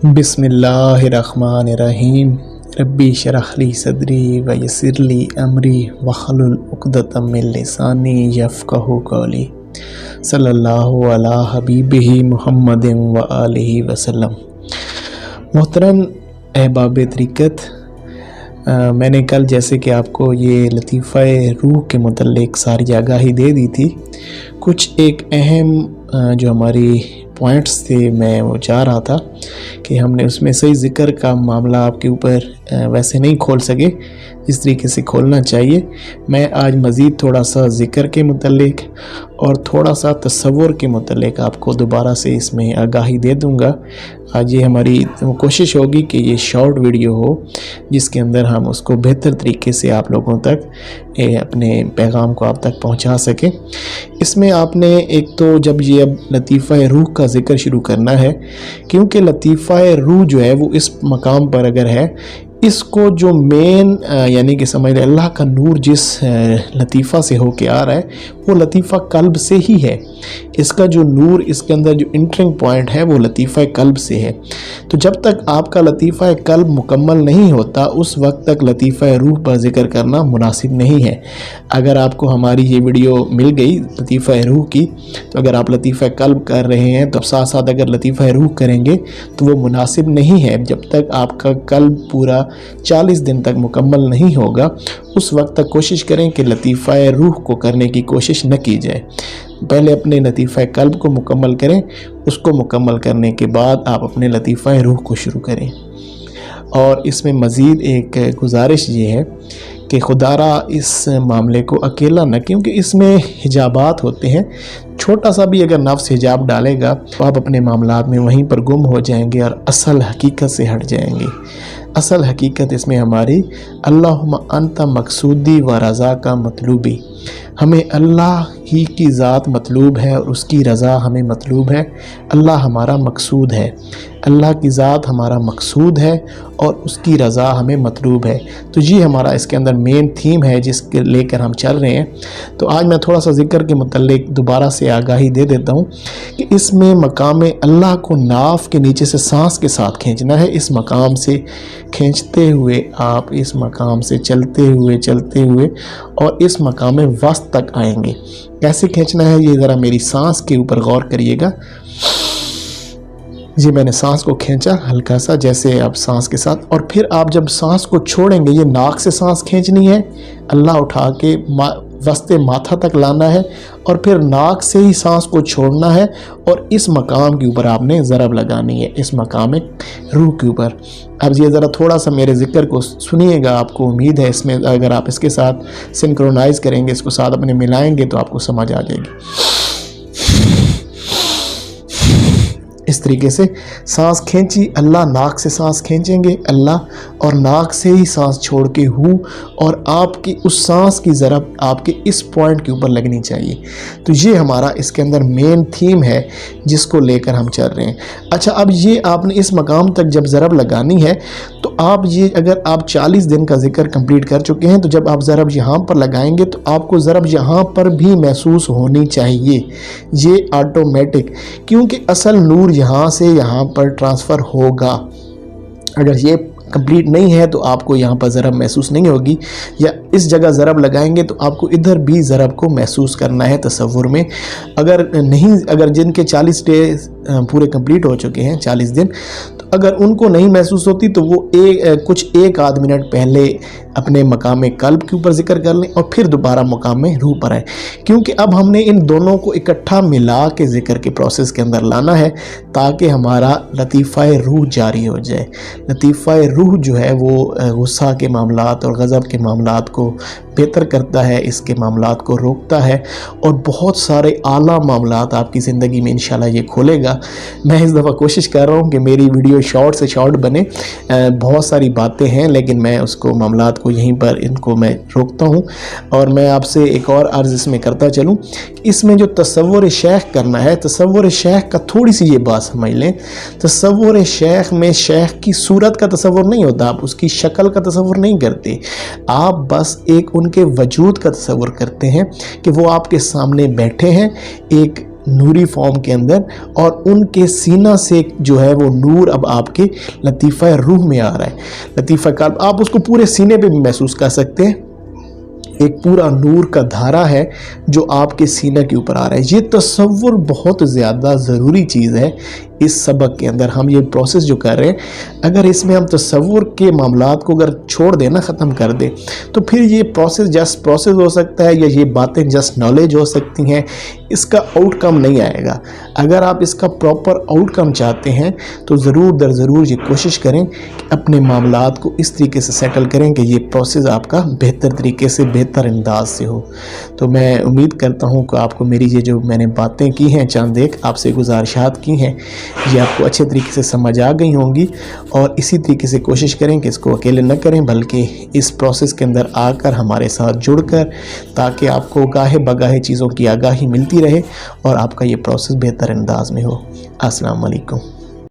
बिस्मिल्लाहिर्रहमानिर्रहीम। रब्बी शरह ली सदरी व यस्सिर ली अमरी वहलुल उक़दतम मिन लिसानी यफ़क़हू क़ौली। सल्लल्लाहु अला हबीबिही मुहम्मदिन व आलिही वसल्लम। मोहतरम अहबाब तरीक़त, मैंने कल जैसे कि आपको ये लतीफ़ा रूह के मुतल्लिक़ सारी आगाही दे दी थी। कुछ एक अहम जो हमारी पॉइंट्स थे मैं वो चाह रहा था कि हमने उसमें सही ज़िक्र का मामला आपके ऊपर वैसे नहीं खोल सके जिस तरीके से खोलना चाहिए। मैं आज मज़ीद थोड़ा सा ज़िक्र के मुतल्लिक़ और थोड़ा सा तसव्वुर के मुतल्लिक़ आपको दोबारा से इसमें आगाही दे दूँगा। आज ये हमारी कोशिश होगी कि ये शॉर्ट वीडियो हो जिसके अंदर हम उसको बेहतर तरीके से आप लोगों तक अपने पैगाम को आप तक पहुंचा सकें। इसमें आपने एक तो जब ये अब लतीफ़ा रूह का ज़िक्र शुरू करना है, क्योंकि लतीफ़ा रूह जो है वो इस मकाम पर अगर है, इसको जो मेन यानी कि समझ लें अल्लाह का नूर जिस लतीफ़ा से होके आ रहा है वो लतीफ़ा कल्ब से ही है। इसका जो नूर इसके अंदर जो इंटरिंग पॉइंट है वो लतीफ़ा कल्ब से है। तो जब तक आपका लतीफ़ा कल्ब मुकम्मल नहीं होता उस वक्त तक लतीफ़ा रूह पर ज़िक्र करना मुनासिब नहीं है। अगर आपको हमारी ये वीडियो मिल गई लतीफ़ा रूह की, तो अगर आप लतीफ़ा कल्ब कर रहे हैं तो साथ साथ अगर लतीफ़ा रूह करेंगे तो वो मुनासिब नहीं है। जब तक आपका कल्ब पूरा 40 दिन तक मुकम्मल नहीं होगा उस वक्त तक कोशिश करें कि लतीफ़ा रूह को करने की कोशिश न की जाए। पहले अपने लतीफ़ा कल्ब को मुकम्मल करें, उसको मुकम्मल करने के बाद आप अपने लतीफ़ा रूह को शुरू करें। और इसमें मज़ीद एक गुजारिश ये है कि खुदारा इस मामले को अकेला न, क्योंकि इसमें हिजाबात होते हैं। छोटा सा भी अगर नफ्स हिजाब डालेगा तो आप अपने मामलात में वहीं पर गुम हो जाएंगे और असल हकीकत से हट जाएंगे। असल हकीकत इसमें हमारी अल्लाहुम्मा अंता मकसूदी व रज़ा का मतलूबी, हमें अल्लाह ही की ज़ात मतलूब है और उसकी रज़ा हमें मतलूब है। अल्लाह हमारा मकसूद है, अल्लाह की ज़ात हमारा मकसूद है और उसकी रज़ा हमें मतलूब है। तो ये हमारा इसके अंदर मेन थीम है जिसके लेकर हम चल रहे हैं। तो आज मैं थोड़ा सा ज़िक्र के मुतल्लिक़ दोबारा से आगाही दे देता हूँ कि इसमें मकाम अल्लाह को नाफ के नीचे से सांस के साथ खींचना है। इस मकाम से खींचते हुए आप इस मकाम से चलते हुए और इस मकाम वस्त तक आएंगे। कैसे खींचना है ये ज़रा मेरी सांस के ऊपर गौर करिएगा। ये मैंने सांस को खींचा हल्का सा जैसे आप सांस के साथ, और फिर आप जब सांस को छोड़ेंगे ये नाक से सांस खींचनी है, अल्लाह उठा के वस्ते माथा तक लाना है और फिर नाक से ही सांस को छोड़ना है और इस मकाम के ऊपर आपने ज़रब लगानी है, इस मकाम रूह के ऊपर। अब ये ज़रा थोड़ा सा मेरे ज़िक्र को सुनिएगा, आपको उम्मीद है इसमें अगर आप इसके साथ सिंक्रोनाइज़ करेंगे, इसको साथ अपने मिलाएंगे तो आपको समझ आ जाएगी। इस तरीके से सांस खींची, अल्लाह, नाक से सांस खींचेंगे अल्लाह, और नाक से ही सांस छोड़ के हूँ, और आपकी उस सांस की ज़रब आपके इस पॉइंट के ऊपर लगनी चाहिए। तो ये हमारा इसके अंदर मेन थीम है जिसको लेकर हम चल रहे हैं। अच्छा, अब ये आपने इस मकाम तक जब ज़रब लगानी है तो आप ये अगर आप 40 दिन का ज़िक्र कंप्लीट कर चुके हैं तो जब आप ज़रब यहाँ पर लगाएंगे तो आपको ज़रब यहाँ पर भी महसूस होनी चाहिए, ये ऑटोमेटिक, क्योंकि असल नूर यहाँ से यहाँ पर ट्रांसफ़र होगा। अगर ये कंप्लीट नहीं है तो आपको यहाँ पर ज़रब महसूस नहीं होगी, या इस जगह ज़रब लगाएंगे तो आपको इधर भी ज़रब को महसूस करना है तसव्वुर में। अगर नहीं, अगर जिनके 40 डेज पूरे कंप्लीट हो चुके हैं 40 दिन, तो अगर उनको नहीं महसूस होती तो वो कुछ एक आध मिनट पहले अपने मकाम कल्ब के ऊपर ज़िक्र कर लें और फिर दोबारा मकाम रूह पर आए, क्योंकि अब हमने इन दोनों को इकट्ठा मिला के ज़िक्र के प्रोसेस के अंदर लाना है ताकि हमारा लतीफ़ा रूह जारी हो जाए। लतीफ़ा रूह जो है वो गुस्सा के मामलात और गज़ब के मामलात को बेहतर करता है, इसके मामलात को रोकता है और बहुत सारे आला मामलात आपकी ज़िंदगी में इंशाल्लाह ये खोलेगा। मैं इस दफ़ा कोशिश कर रहा हूँ कि मेरी वीडियो शॉर्ट से शॉर्ट बने, बहुत सारी बातें हैं लेकिन मैं उसको मामलात को यहीं पर इनको मैं रोकता हूँ। और मैं आपसे एक और अर्ज़ इसमें करता चलूँ, इसमें जो तसव्वुर शेख करना है, तसव्वुर शेख का थोड़ी सी ये बात समझ लें। तसव्वुर शेख में शेख की सूरत का तसव्वुर नहीं होता, आप उसकी शक्ल का तसव्वुर नहीं करते, आप बस एक उनके वजूद का तसव्वुर करते हैं कि वो आपके सामने बैठे हैं, एक نوری فارم کے اندر، اور ان کے سینہ سے جو ہے وہ نور اب آپ کے لطیفہ روح میں آ رہا ہے، لطیفہ قلب، آپ اس کو پورے سینے پہ بھی محسوس کر سکتے ہیں، ایک پورا نور کا دھارا ہے جو آپ کے سینہ کے اوپر آ رہا ہے۔ یہ تصور بہت زیادہ ضروری چیز ہے اس سبق کے اندر۔ ہم یہ پروسیس جو کر رہے ہیں، اگر اس میں ہم تصور کے معاملات کو اگر چھوڑ دیں نا، ختم کر دیں، تو پھر یہ پروسیس جسٹ پروسیس ہو سکتا ہے، یا یہ باتیں جسٹ نالج ہو سکتی ہیں، اس کا آؤٹ کم نہیں آئے گا۔ اگر آپ اس کا پراپر آؤٹ کم چاہتے ہیں تو ضرور در ضرور یہ کوشش کریں کہ اپنے معاملات کو اس طریقے سے سیٹل کریں کہ یہ پروسیس آپ کا بہتر طریقے سے، بہتر انداز سے ہو۔ تو میں امید کرتا ہوں کہ آپ کو میری یہ جو میں نے باتیں کی ہیں، چند ایک آپ سے گزارشات کی ہیں، یہ آپ کو اچھے طریقے سے سمجھ آ گئی ہوں گی، اور اسی طریقے سے کوشش کریں کہ اس کو اکیلے نہ کریں، بلکہ اس پروسیس کے اندر آ کر ہمارے ساتھ جڑ کر، تاکہ آپ کو گاہے بگاہے چیزوں کی آگاہی ملتی رہے اور آپ کا یہ پروسیس بہتر انداز میں ہو۔ السلام علیکم۔